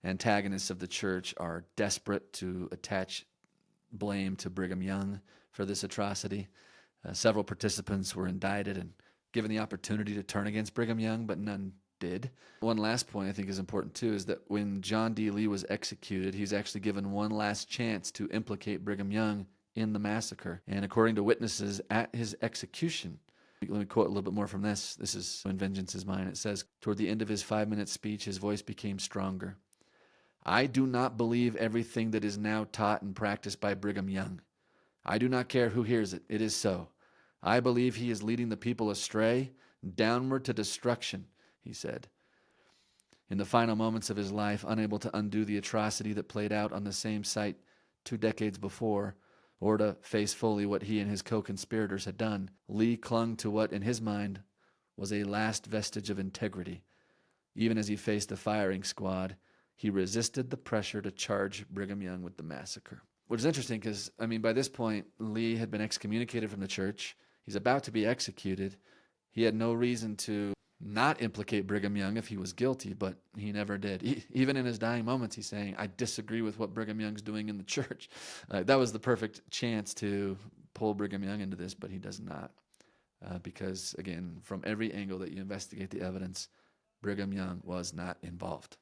antagonists of the church are desperate to attach blame to Brigham Young for this atrocity. Several participants were indicted and given the opportunity to turn against Brigham Young, but none did. One last point I think is important too is that when John D. Lee was executed, he's actually given one last chance to implicate Brigham Young in the massacre. And according to witnesses at his execution, let me quote a little bit more from this. This is When Vengeance Is Mine. It says, toward the end of his 5-minute speech, his voice became stronger. I do not believe everything that is now taught and practiced by Brigham Young. I do not care who hears it. It is so. I believe he is leading the people astray, downward to destruction, he said. In the final moments of his life, unable to undo the atrocity that played out on the same site 2 decades before, or to face fully what he and his co-conspirators had done, Lee clung to what, in his mind, was a last vestige of integrity. Even as he faced the firing squad, he resisted the pressure to charge Brigham Young with the massacre. Which is interesting because, by this point, Lee had been excommunicated from the church. He's about to be executed. He had no reason to not implicate Brigham Young if he was guilty, but he never did. Even in his dying moments, he's saying, I disagree with what Brigham Young's doing in the church. That was the perfect chance to pull Brigham Young into this, but he does not. Because, again, from every angle that you investigate the evidence, Brigham Young was not involved.